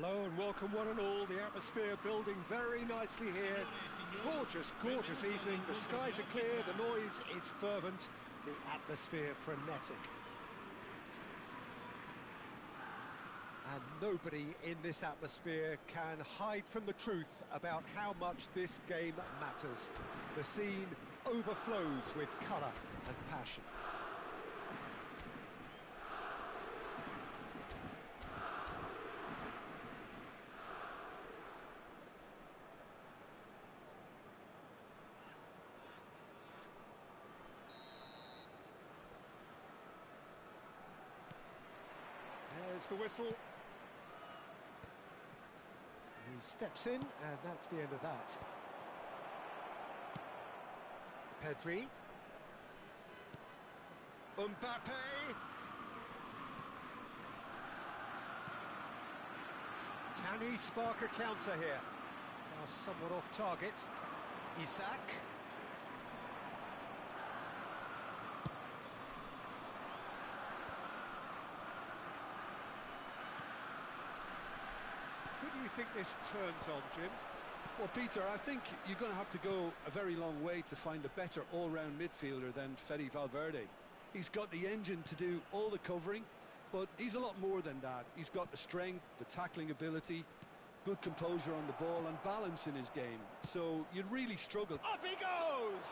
Hello and welcome one and all. The atmosphere building very nicely here. Gorgeous, gorgeous evening. The skies are clear, the noise is fervent, the atmosphere frenetic. And nobody in this atmosphere can hide from the truth about how much this game matters. The scene overflows with colour and passion. There's the whistle. He steps in, and that's the end of that. Pedri. Mbappe. Can he spark a counter here? Now somewhat off target. Isak. Who do you think this turns on, Jim? Well, Peter, I think you're going to have to go a very long way to find a better all-round midfielder than Fede Valverde. He's got the engine to do all the covering, but he's a lot more than that. He's got the strength, the tackling ability, good composure on the ball and balance in his game. So you'd really struggle. Up he goes!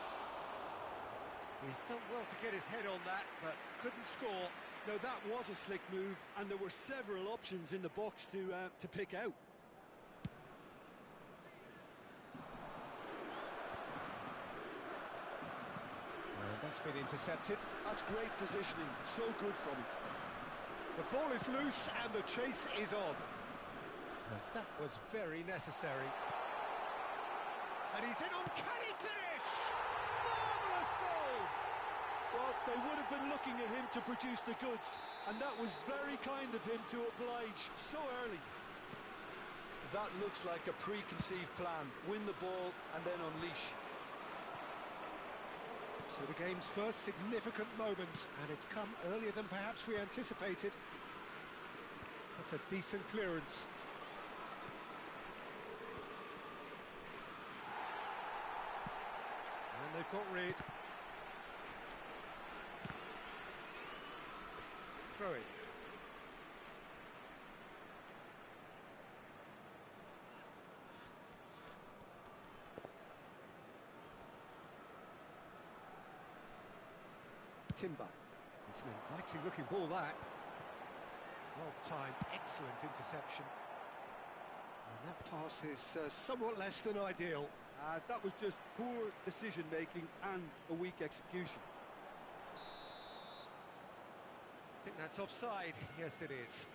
He's done well to get his head on that, but couldn't score. Now that was a slick move, and there were several options in the box to pick out. And that's been intercepted. That's great positioning, so good from him. The ball is loose and the chase is on. And that was very necessary. And he's in on, can he finish? Marvellous goal! Well, they would have been looking at him to produce the goods, and that was very kind of him to oblige so early. That looks like a preconceived plan. Win the ball and then unleash. So the game's first significant moment, and it's come earlier than perhaps we anticipated. That's a decent clearance. And they've got rid. Throw it. Timber. It's an inviting looking ball, that. Well timed, excellent interception. And that pass is somewhat less than ideal. That was just poor decision making and a weak execution. I think that's offside. Yes, it is.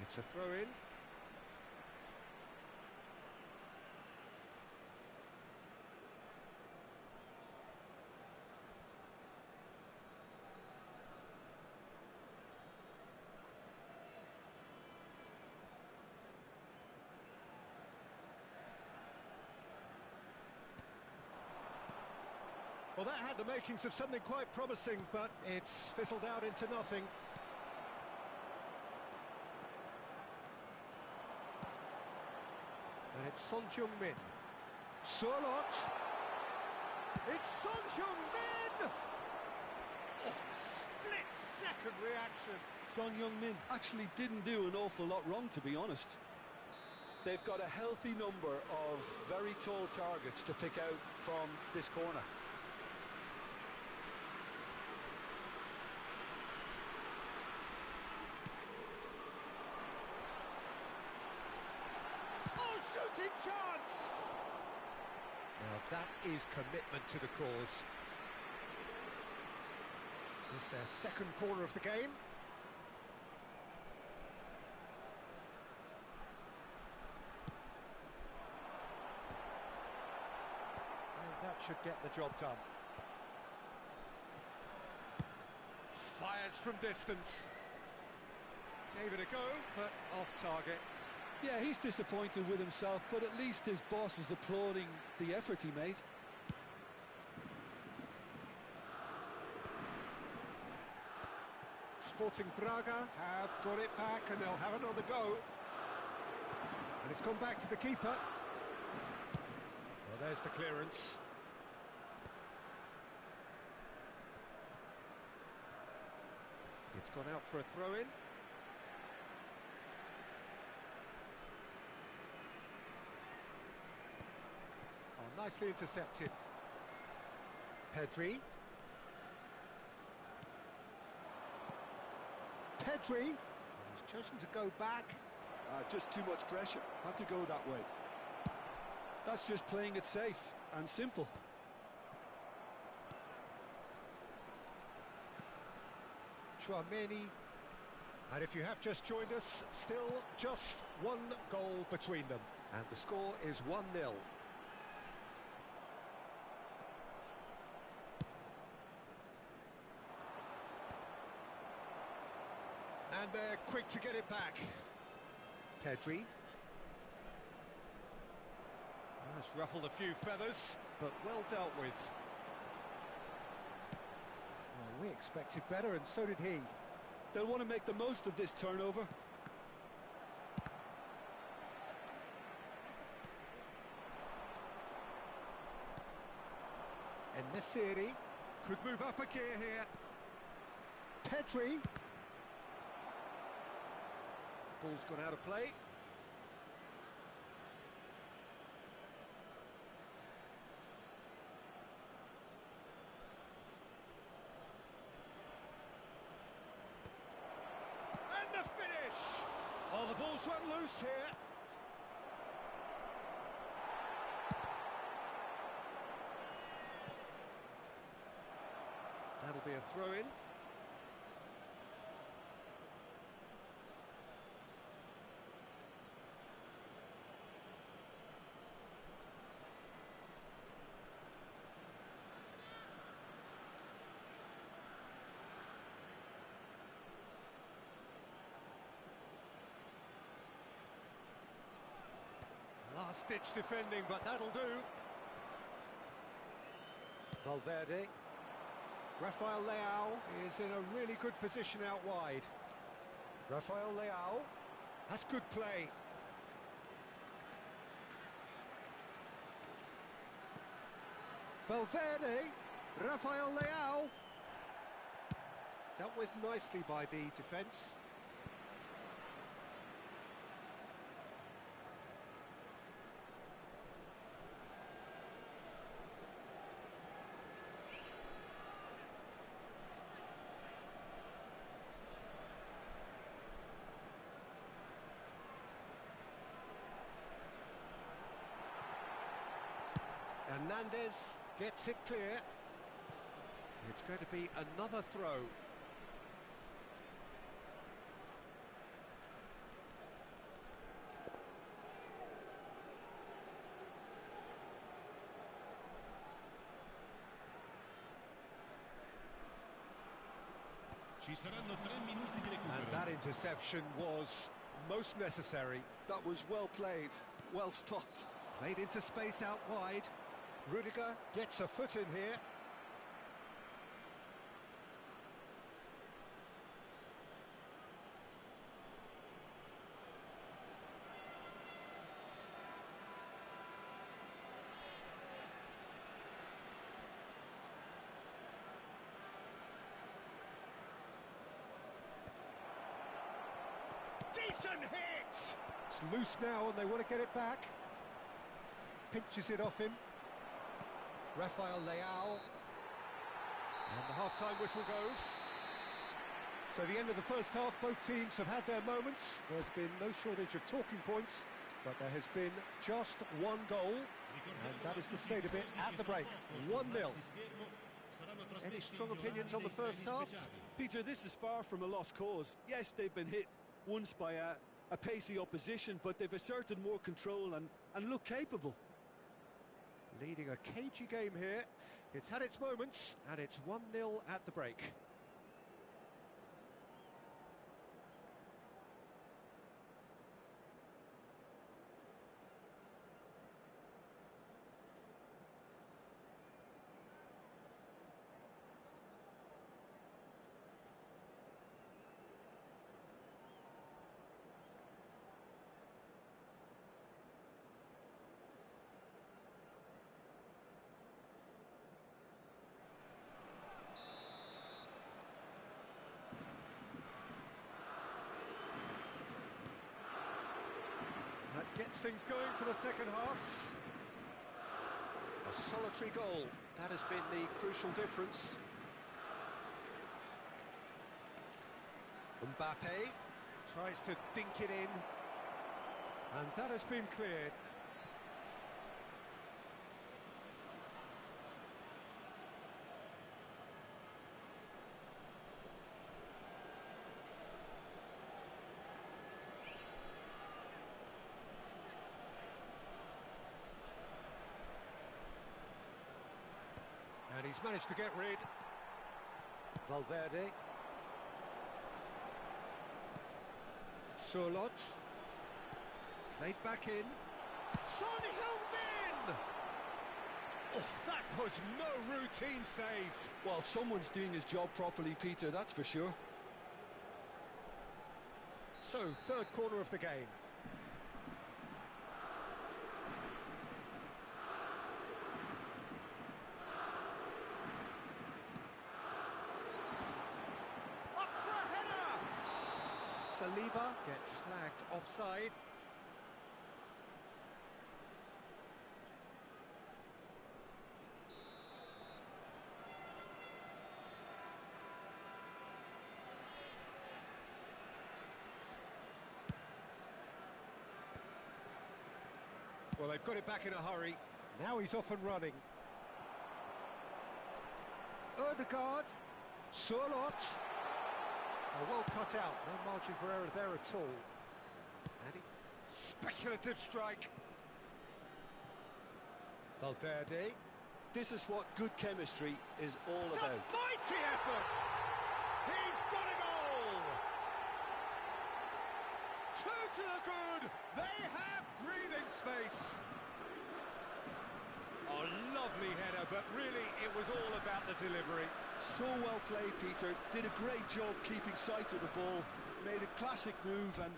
It's a throw-in. Well, that had the makings of something quite promising, but it's fizzled out into nothing. And it's Son Heung-min. Sørloth. It's Son Heung-min! Oh, split-second reaction. Son Heung-min actually didn't do an awful lot wrong, to be honest. They've got a healthy number of very tall targets to pick out from this corner. Shooting chance! Now that is commitment to the cause. It's their second corner of the game. And that should get the job done. Fires from distance. Gave it a go, but off target. Yeah, he's disappointed with himself, but at least his boss is applauding the effort he made. Sporting Braga have got it back and they'll have another go. And it's gone back to the keeper. Well, there's the clearance. It's gone out for a throw-in. Oh, nicely intercepted. Pedri. Pedri. And he's chosen to go back. Just too much pressure. Had to go that way. That's just playing it safe and simple. Tchouameni. And if you have just joined us, still just one goal between them. And the score is 1-0. And they're quick to get it back. Pedri. That's ruffled a few feathers, but well dealt with. Well, we expected better, and so did he. They'll want to make the most of this turnover. And Nesiri could move up a gear here. Pedri. Ball's gone out of play. And the finish! Oh, the ball's run loose here. That'll be a throw-in. Last-ditch defending, but that'll do. Valverde. Rafael Leao is in a really good position out wide. Rafael Leao. That's good play. Valverde. Rafael Leao. Dealt with nicely by the defence. Hernandez gets it clear. It's going to be another throw. And that interception was most necessary. That was well played, well stopped. Played into space out wide. Rudiger gets a foot in here. Decent hit! It's loose now and they want to get it back. Pinches it off him. Rafael Leao. And the half-time whistle goes. So the end of the first half, both teams have had their moments. There's been no shortage of talking points, but there has been just one goal, and that is the state of it at the break. 1-0. Any strong opinions on the first half? Peter, this is far from a lost cause. Yes, they've been hit once by a pacey opposition, but they've asserted more control and look capable. Leading a cagey game here. It's had its moments, and it's 1-0 at the break. gets things going for the second half. A solitary goal, that has been the crucial difference. Mbappe tries to dink it in, and that has been cleared. And he's managed to get rid. Valverde. Sørloth. Played back in. Son Heung-min! Oh, that was no routine save. Well, someone's doing his job properly, Peter, that's for sure. So, third corner of the game. Saliba gets flagged offside. Well, they've got it back in a hurry. Now he's off and running. Ødegaard. Sørloth. Oh, well cut out, no margin for error there at all. And speculative strike. Valverde. This is what good chemistry is all It's about. a mighty effort! He's got a goal! Two to the good! They have breathing space! Oh, lovely header, but really it was all about the delivery. So well played, Peter. Did a great job keeping sight of the ball. Made a classic move and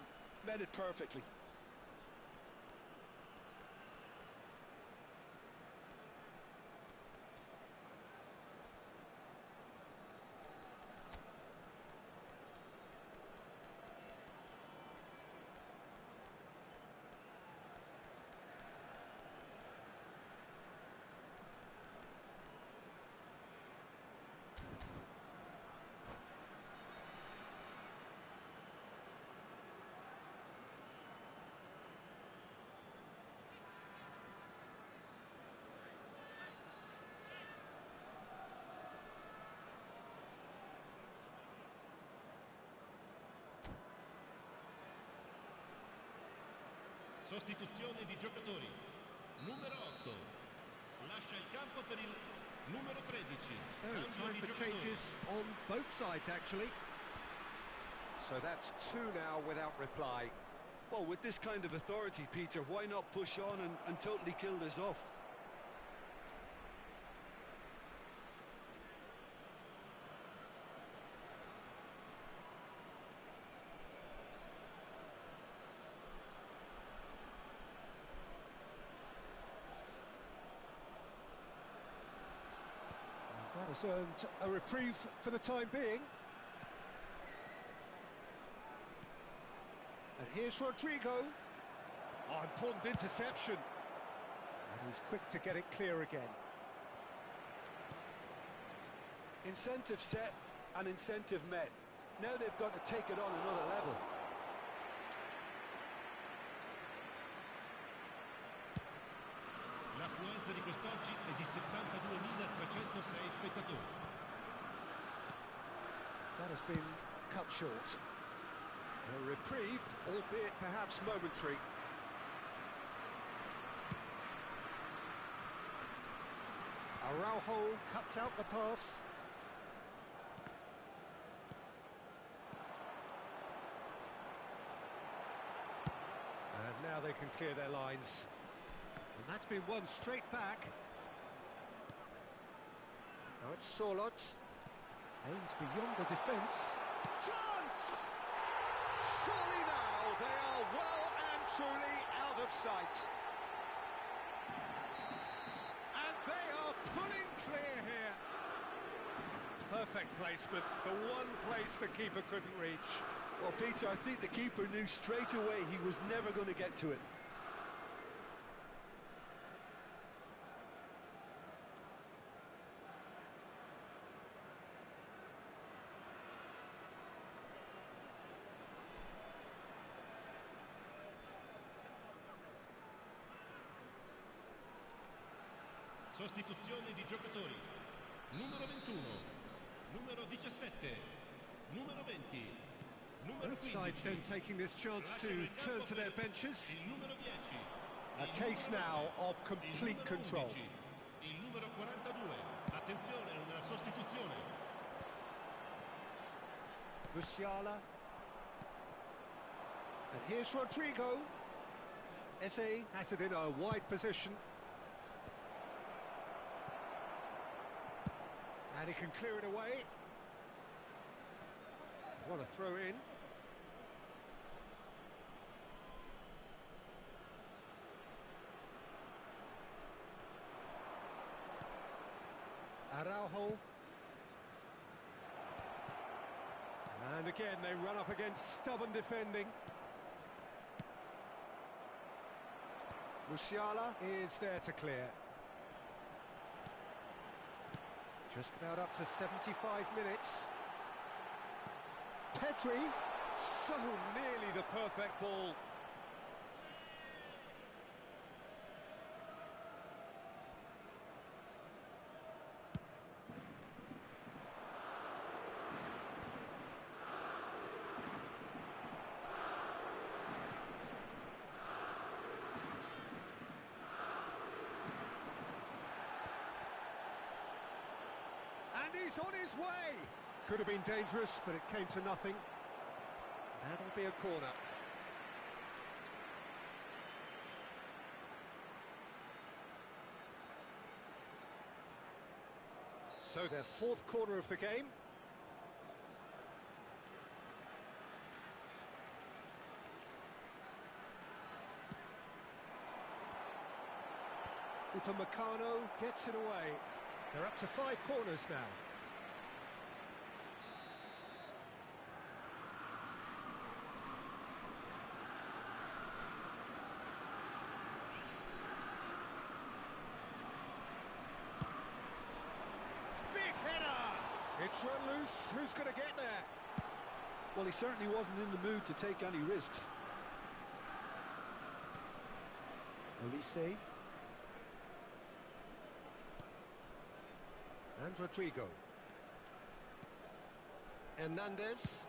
met it perfectly. Sostituzione di giocatori. Numero 8. Lascia il campo per il numero 13. So, Cambio time di for giocatori. changes on both sides, actually. So that's two now without reply. Well, with this kind of authority, Peter, why not push on and totally kill this off? That has earned a reprieve for the time being. And here's Rodrigo. Oh, important interception. And he's quick to get it clear again. Incentive set and incentive met. Now they've got to take it on another level. L'affluenza di quest'oggi è di 72.306 spettatori. That has been cut short. A reprieve, albeit perhaps momentary. Araujo cuts out the pass. And now they can clear their lines. And that's been won straight back. Now it's Sørloth. Aims beyond the defence. Chance! Surely now they are well and truly out of sight. And they are pulling clear here. Perfect placement, the one place the keeper couldn't reach. Well, Peter, I think the keeper knew straight away he was never going to get to it. Sostituzione di giocatori. Numero 21, numero 17, numero 20, numero Both sides 15. then taking this chance to turn to their benches. Il numero 10. A case now of Il complete numero control. 11, il numero 42. Attenzione, una sostituzione. Musiala. And here's Rodrigo. Eze has it in a wide position. And he can clear it away. What a throw in. Araujo. And again they run up against stubborn defending. Musiala is there to clear. Just about up to 75 minutes. Pedri, so nearly the perfect ball. And he's on his way. Could have been dangerous, but it came to nothing. That'll be a corner. So their fourth corner of the game. Upamecano gets it away. They're up to 5 corners now. Big header! It's run loose. Who's going to get there? Well, he certainly wasn't in the mood to take any risks. Olise. And Rodrigo. Hernandez.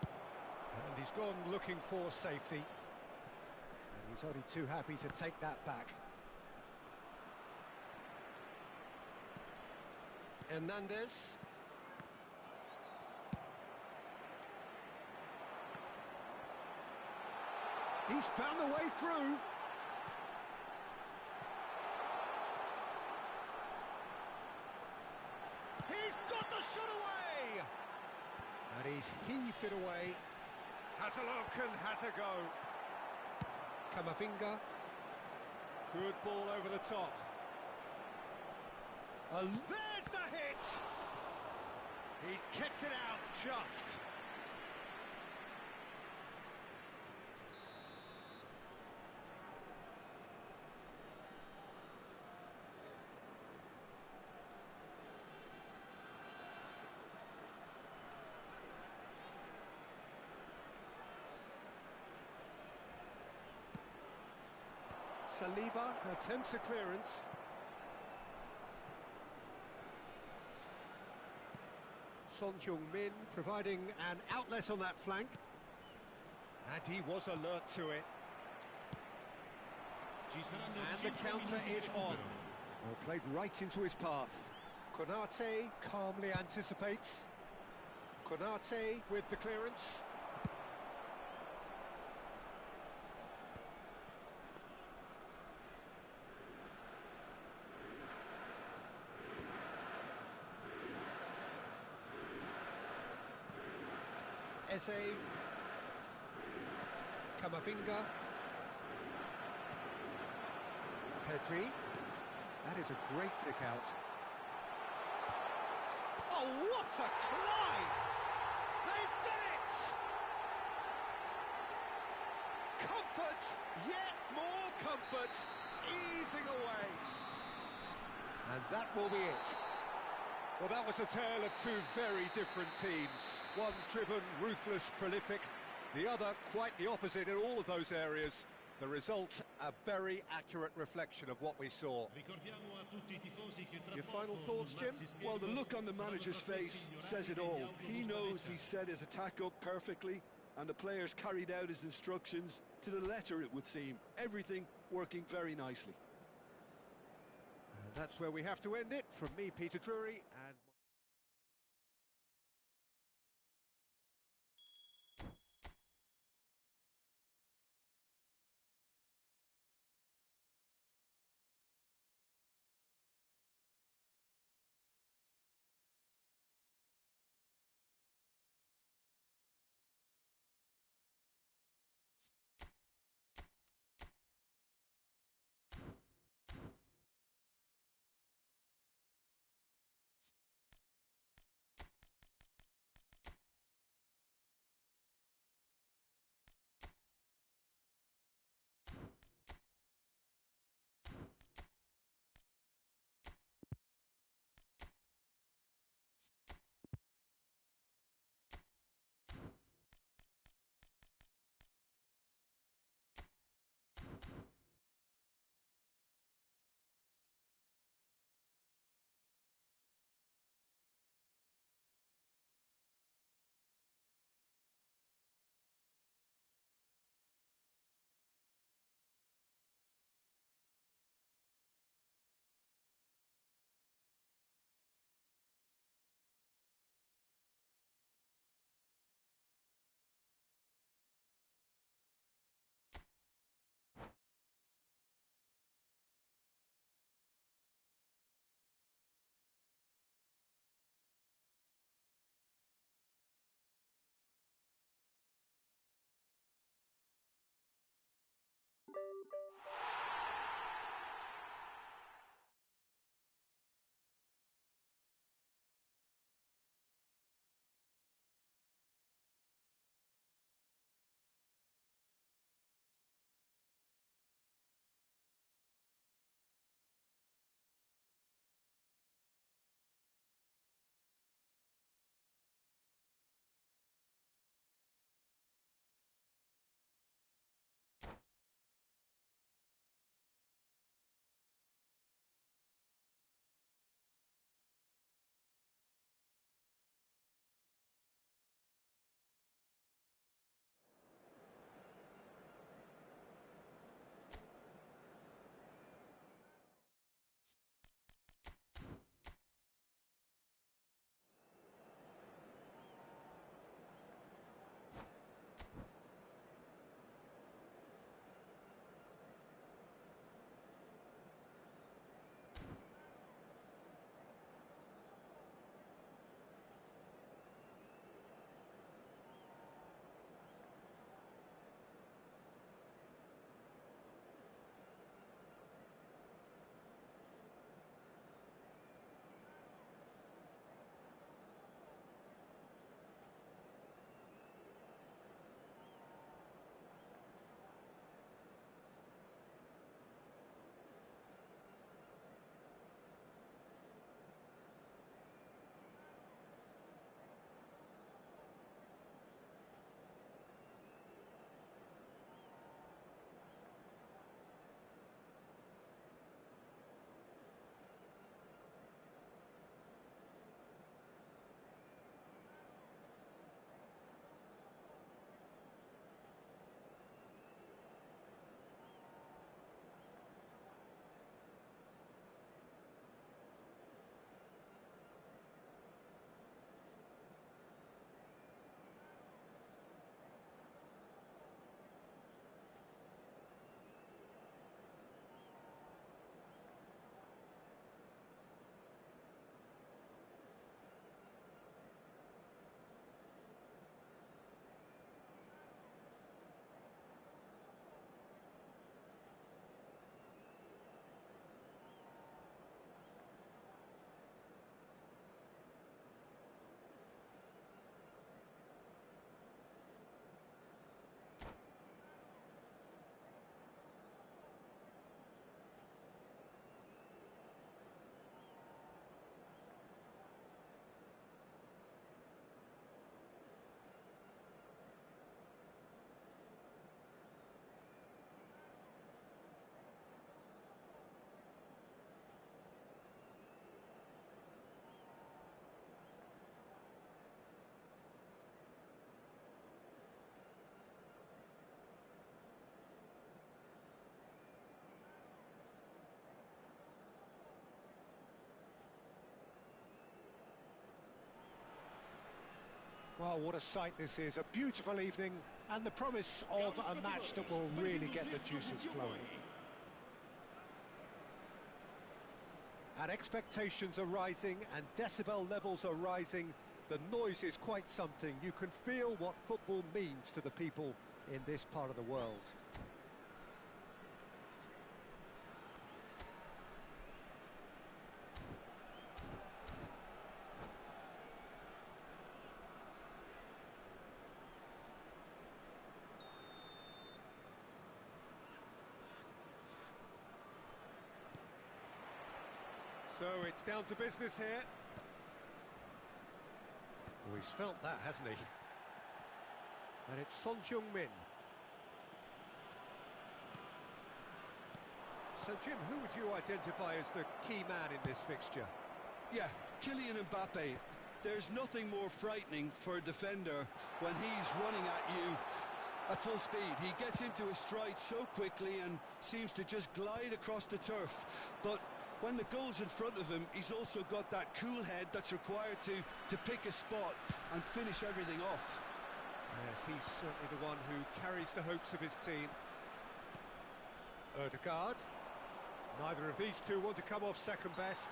And he's gone looking for safety. And he's only too happy to take that back. Hernandez. He's found the way through. He's got the shot away! And he's heaved it away. Has a look and has a go. Camavinga. Good ball over the top. There's the hit! He's kept it out just. Saliba attempts a clearance. Son Heung-min providing an outlet on that flank. And he was alert to it. And the counter is on. Well, played right into his path. Konate calmly anticipates. Konate with the clearance. Eze, Camavinga, Pedri, that is a great pick out. Oh, what a climb! They've done it! Comfort, yet more comfort, easing away. And that will be it. Well, that was a tale of two very different teams. One driven, ruthless, prolific. The other quite the opposite in all of those areas. The result, a very accurate reflection of what we saw. Ricordiamo a tutti I tifosi che tra Your poco final sul thoughts, Jim? maxischermo Well, the look on the manager's saranno face trasmessi says it gli orari all. di He audio knows Monica. he set his attack up perfectly, and the players carried out his instructions to the letter, it would seem. Everything working very nicely. And that's where we have to end it. From me, Peter Drury, and... Oh, what a sight this is. A beautiful evening and the promise of a match that will really get the juices flowing. And expectations are rising and decibel levels are rising. The noise is quite something. You can feel what football means to the people in this part of the world. So it's down to business here. Oh, he's felt that, hasn't he? And it's Son Heung-min. So, Jim, who would you identify as the key man in this fixture? Yeah, Kylian Mbappe. There's nothing more frightening for a defender when he's running at you at full speed. He gets into a stride so quickly and seems to just glide across the turf. But when the goal's in front of him, he's also got that cool head that's required to pick a spot and finish everything off. Yes, he's certainly the one who carries the hopes of his team. Ødegaard. Neither of these two want to come off second best.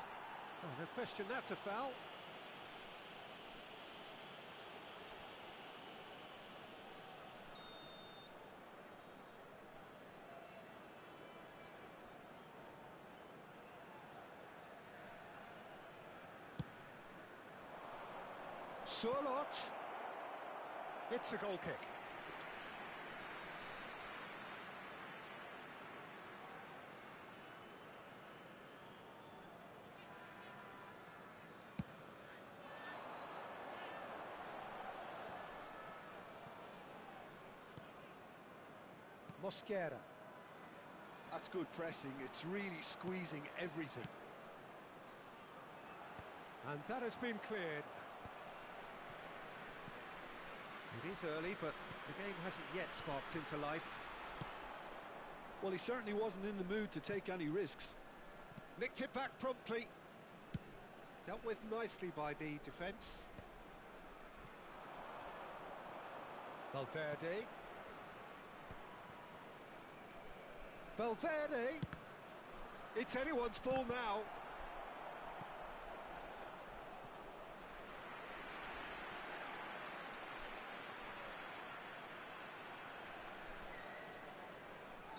Oh, no question, that's a foul. Sørloth. It's a goal kick. Mosquera. That's good pressing. It's really squeezing everything. And that has been cleared. It is early, but the game hasn't yet sparked into life. Well, he certainly wasn't in the mood to take any risks. Nicked it back promptly. Dealt with nicely by the defence. Valverde. Valverde! It's anyone's ball now.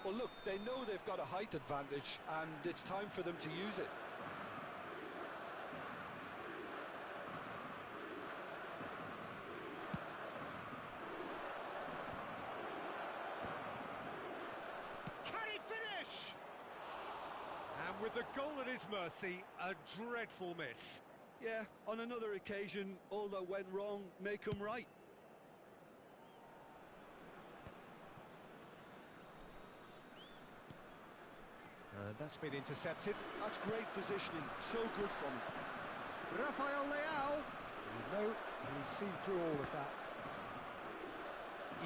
Well, look, they know they've got a height advantage, and it's time for them to use it. Can he finish? And with the goal at his mercy, a dreadful miss. Yeah, on another occasion, all that went wrong may come right. That's been intercepted. That's great positioning, so good from him. Rafael Leao. No, he's seen through all of that.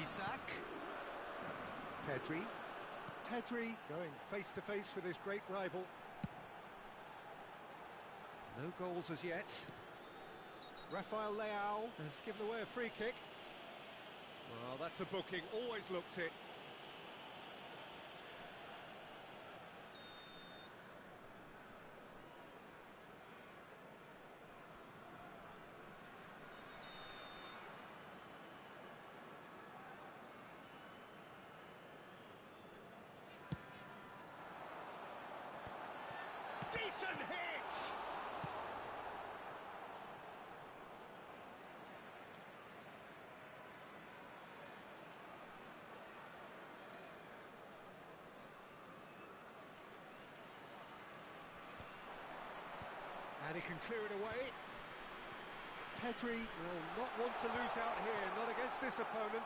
Isak. Pedri. Pedri going face to face with his great rival. No goals as yet. Rafael Leao has given away a free kick. Well, that's a booking, always looked it. Decent hit! And he can clear it away. Pedri will not want to lose out here, not against this opponent.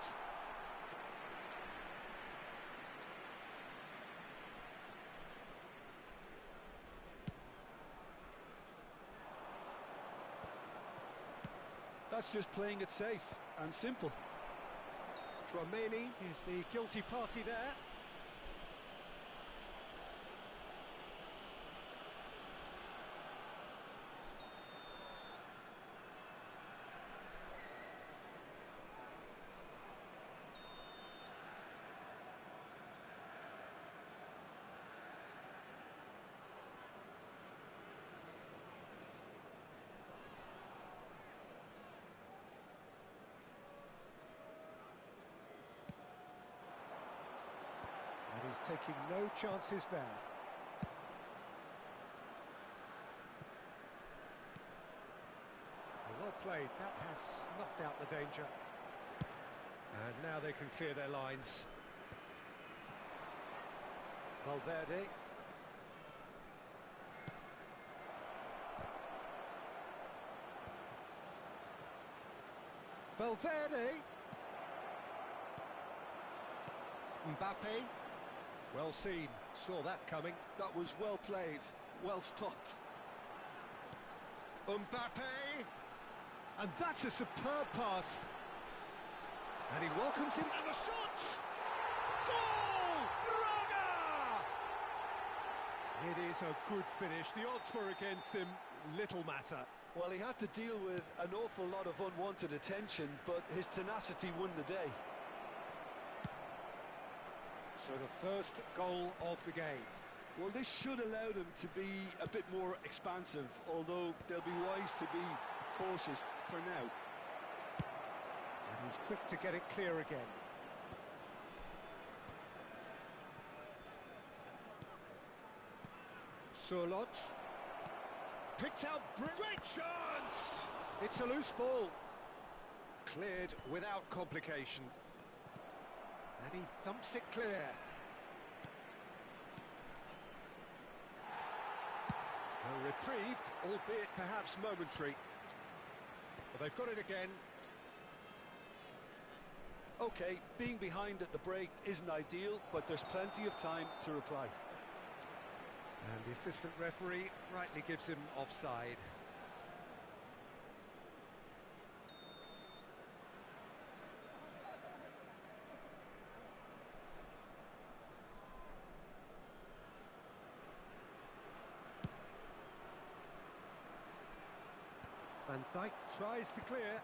That's just playing it safe and simple. Tchouaméni is the guilty party there. taking no chances there. Well played, that has snuffed out the danger. And now they can clear their lines. Valverde. Valverde. Mbappe. Well seen, saw that coming. That was well played, well stopped. Mbappe. And that's a superb pass. And he welcomes him. And the shot! Goal! Braga! It is a good finish. The odds were against him. Little matter. Well, he had to deal with an awful lot of unwanted attention, but his tenacity won the day. So the first goal of the game. Well, this should allow them to be a bit more expansive, although they'll be wise to be cautious for now. And he's quick to get it clear again. Surlot. Picked out, great chance! It's a loose ball. Cleared without complication. And he thumps it clear. A reprieve, albeit perhaps momentary. But they've got it again. OK, being behind at the break isn't ideal, but there's plenty of time to reply. And the assistant referee rightly gives him offside. Van Dijk tries to clear.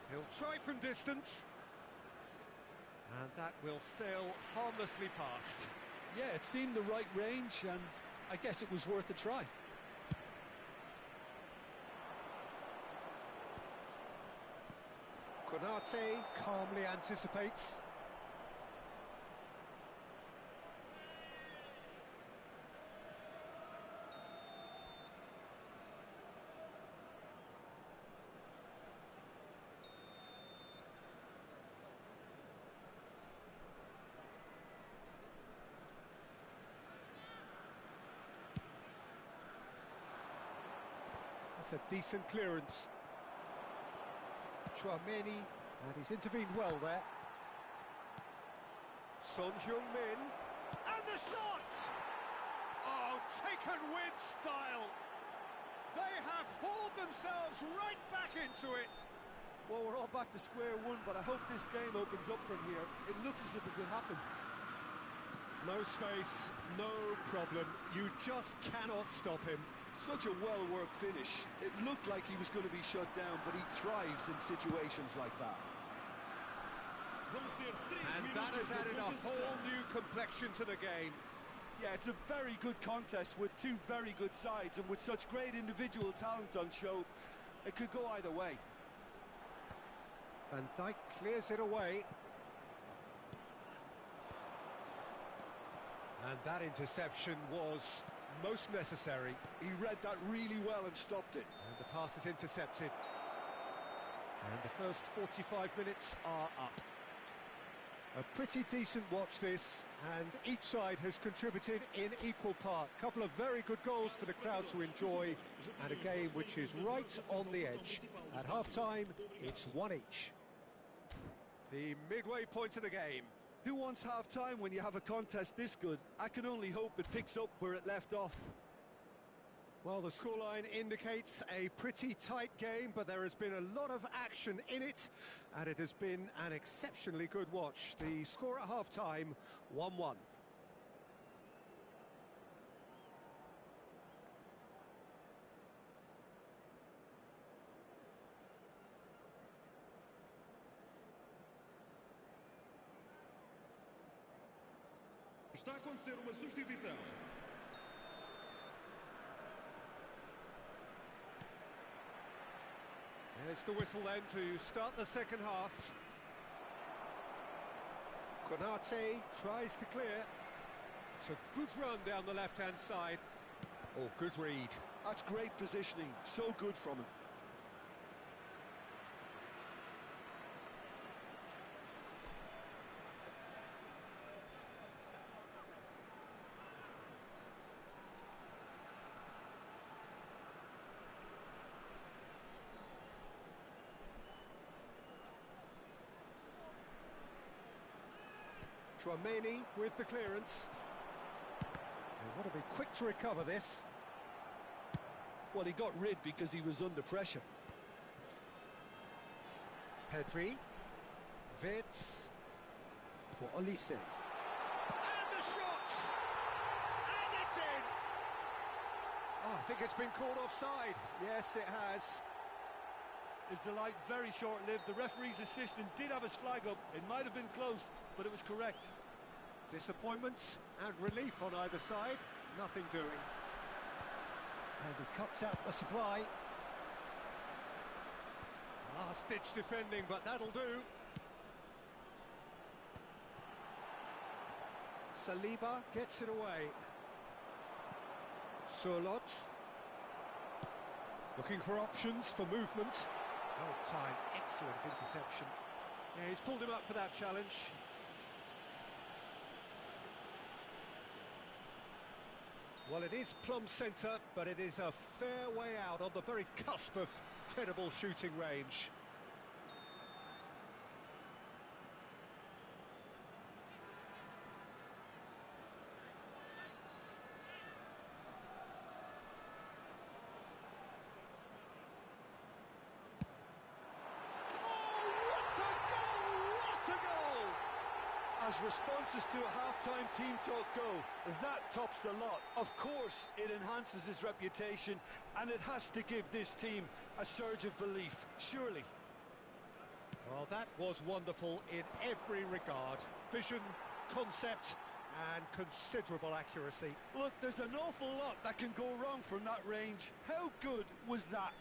He'll try from distance. And that will sail harmlessly past. Yeah, it seemed the right range, and I guess it was worth a try. Konate calmly anticipates. That's a decent clearance. Chouameni, and he's intervened well there. Son Heung-min, and the shot! Oh, taken with style. They have hauled themselves right back into it. Well, we're all back to square one, but I hope this game opens up from here. It looks as if it could happen. No space, no problem. You just cannot stop him. Such a well-worked finish. It looked like he was going to be shut down, but he thrives in situations like that. And that has added a whole new complexion to the game. Yeah, it's a very good contest with two very good sides, and with such great individual talent on show, it could go either way. Van Dijk clears it away. And that interception was most necessary. He read that really well and stopped it. And the pass is intercepted. And the first 45 minutes are up. A pretty decent watch this, and each side has contributed in equal part. A couple of very good goals for the crowd to enjoy, and a game which is right on the edge. At half-time, it's 1 each. The midway point of the game. Who wants half-time when you have a contest this good? I can only hope it picks up where it left off. Well, the scoreline indicates a pretty tight game, but there has been a lot of action in it, and it has been an exceptionally good watch. The score at half-time, 1-1. Está a acontecer uma substituição. There's the whistle then to start the second half. Konate tries to clear. It's a good run down the left-hand side. Oh, good read. That's great positioning, so good from him. Chouameni with the clearance. They want to be quick to recover this. Well, he got rid because he was under pressure. Pedri. Wirtz. For Olise. And the shot! And it's in! Oh, I think it's been called offside. Yes, it has. His delight very short-lived. The referee's assistant did have his flag up. It might have been close, but it was correct. Disappointment and relief on either side. Nothing doing. And he cuts out the supply. Last-ditch defending, but that'll do. Saliba gets it away. Surlot. Looking for options for movement. Well timed, excellent interception. Yeah, he's pulled him up for that challenge. Well, it is plumb centre, but it is a fair way out on the very cusp of credible shooting range. As responses to a half-time team talk go, that tops the lot. Of course, it enhances his reputation, and it has to give this team a surge of belief, surely. Well, that was wonderful in every regard. Vision, concept, and considerable accuracy. Look, there's an awful lot that can go wrong from that range. How good was that?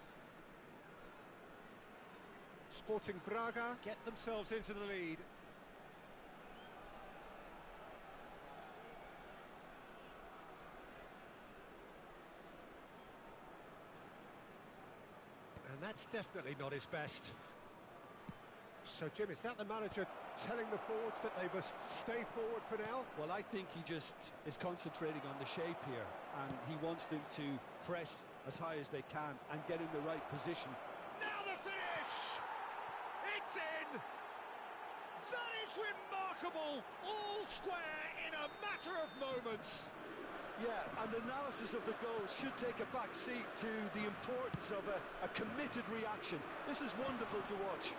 Sporting Braga get themselves into the lead. And that's definitely not his best. So, Jim, is that the manager telling the forwards that they must stay forward for now? Well, I think he just is concentrating on the shape here, and he wants them to press as high as they can and get in the right position. Now the finish! It's in! That is remarkable! All square in a matter of moments. Yeah, and analysis of the goal should take a back seat to the importance of a committed reaction. This is wonderful to watch.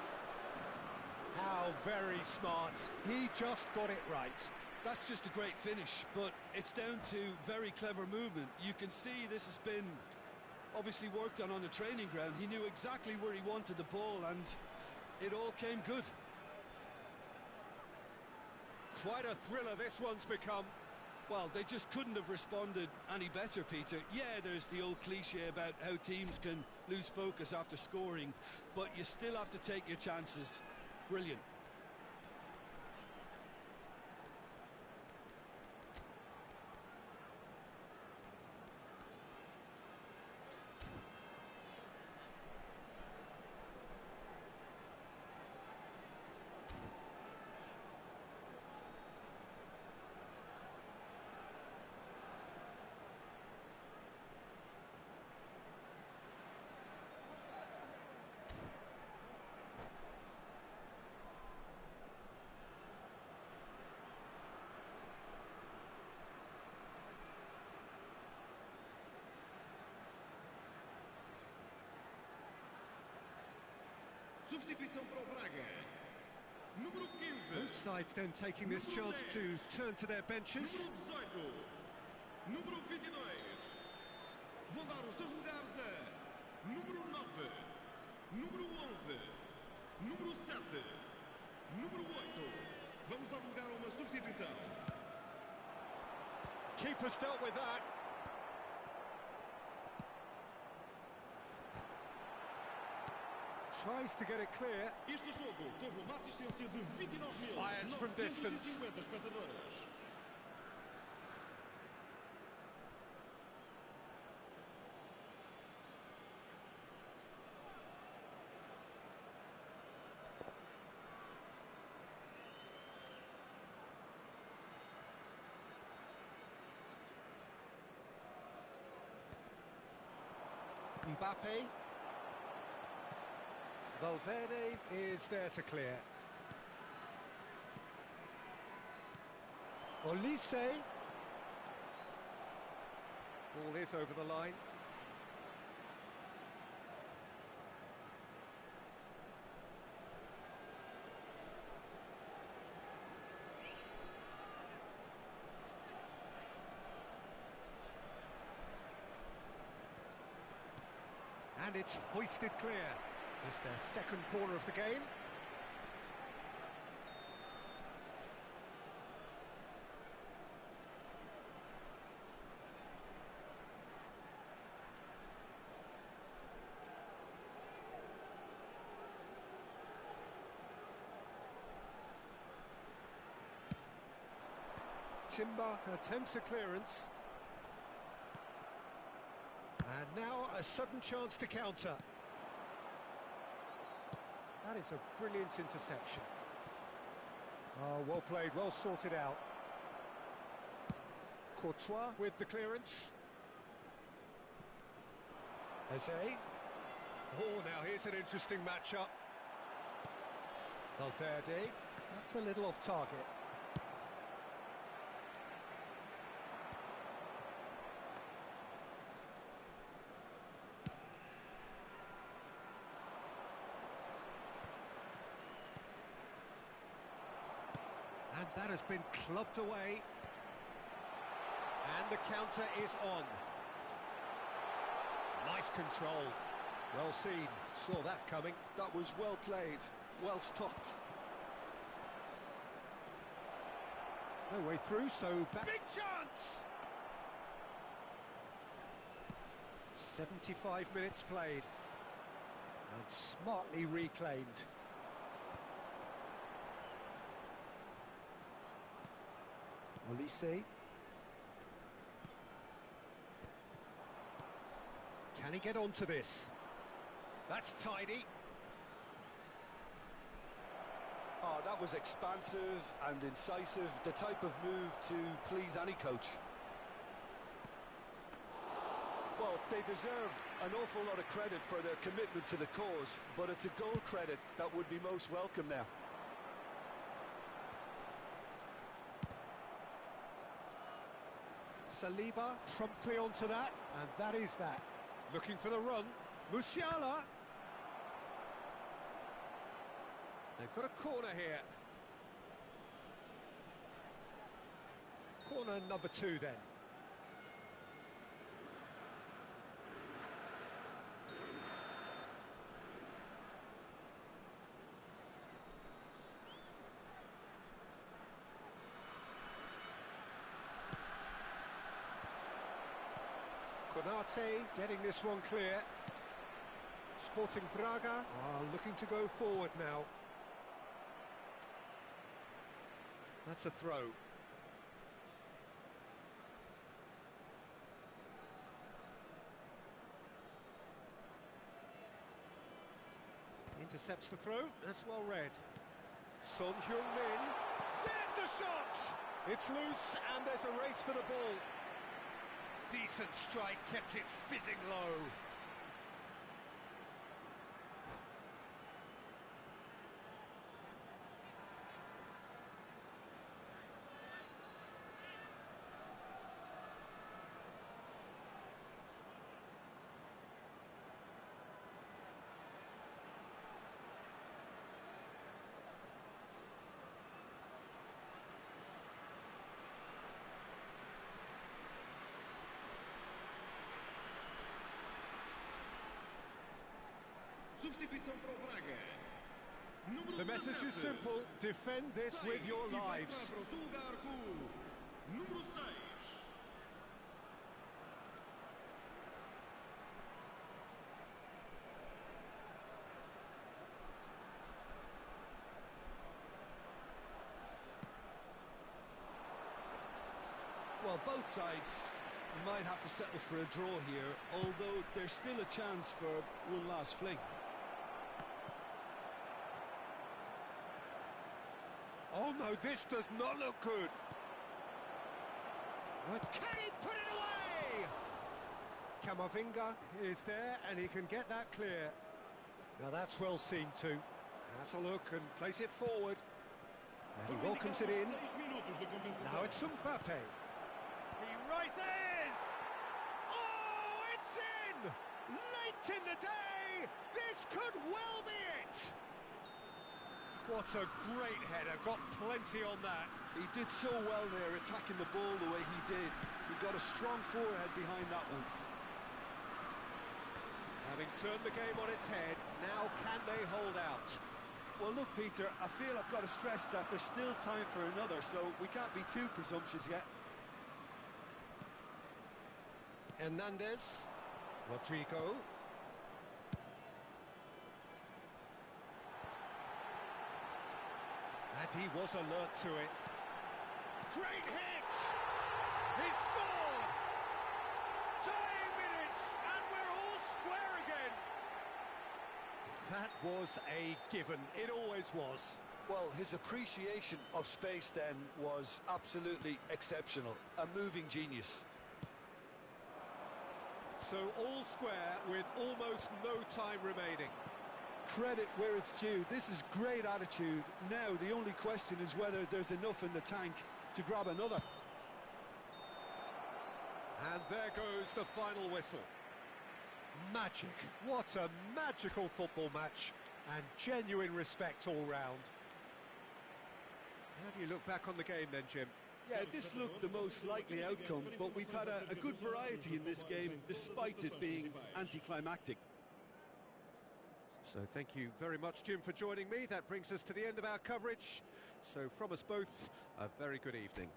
How very smart. He just got it right. That's just a great finish, but it's down to very clever movement. You can see this has been obviously worked on the training ground. He knew exactly where he wanted the ball, and it all came good. Quite a thriller this one's become. Well, they just couldn't have responded any better, Peter. Yeah, there's the old cliche about how teams can lose focus after scoring, but you still have to take your chances. Brilliant. Substituição para o Braga. Número 15. Both sides then taking this chance to turn to their benches. Número 18. Número 22. Vão dar os seus lugares a número 9. Número 11. Número 7. Número 8. Vamos dar lugar a uma substituição. Keeper's dealt with that. tries to get it clear. Este jogo teve uma assistência de Fires from distance. 29.950 espectadores. Mbappe. Valverde is there to clear. Olise. Ball is over the line. And it's hoisted clear. It's their second corner of the game. Timber attempts a clearance. And now a sudden chance to counter. That is a brilliant interception. Oh, well played, well sorted out. Courtois with the clearance. Eze. Oh, now here's an interesting matchup. Valverde. That's a little off target. And that has been clubbed away. And the counter is on. Nice control. Well seen. Saw that coming. That was well played, well stopped. No way through, so back. Big chance! 75 minutes played. And smartly reclaimed. Olise. Can he get onto this? That's tidy. Oh, that was expansive and incisive, the type of move to please any coach. Well, they deserve an awful lot of credit for their commitment to the cause, but it's a goal credit that would be most welcome now. Saliba promptly onto that, and that is that. Looking for the run. Musiala. They've got a corner here. Corner number 2 then. Konate getting this one clear. Sporting Braga are looking to go forward now. That's a throw. Intercepts the throw. That's well read. Son Heung-min. There's the shot! It's loose and there's a race for the ball. Decent strike, kept it fizzing low. Substituição para o Braga. Número The message is 17. simple, defend this with your Sai e vai lives. para o seu lugar com o número 6. Well, both sides might have to settle for a draw here, although there's still a chance for one last fling. Oh no, this does not look good. Can he put it away? Camavinga is there and he can get that clear. Now that's well seen too. Has a look and place it forward. And he welcomes it in. Now it's Mbappe. He rises! Oh, it's in! Late in the day! This could well be it! What a great header, got plenty on that. He did so well there, attacking the ball the way he did. He got a strong forehead behind that one. Having turned the game on its head, now can they hold out? Well, look, Peter, I feel I've got to stress that there's still time for another, so we can't be too presumptuous yet. Hernandez, Rodrigo. And he was alert to it. Great hit! He scored! Dying minutes, and we're all square again. That was a given. It always was. Well, his appreciation of space then was absolutely exceptional. A moving genius. So all square with almost no time remaining. Credit where it's due. This is great attitude. Now the only question is whether there's enough in the tank to grab another. And there goes the final whistle. Magic. What a magical football match, and genuine respect all round. How do you look back on the game then, Jim? Yeah, this looked the most likely outcome, but we've had a good variety in this game, despite it being anticlimactic. So thank you very much, Jim, for joining me. That brings us to the end of our coverage. So from us both, a very good evening.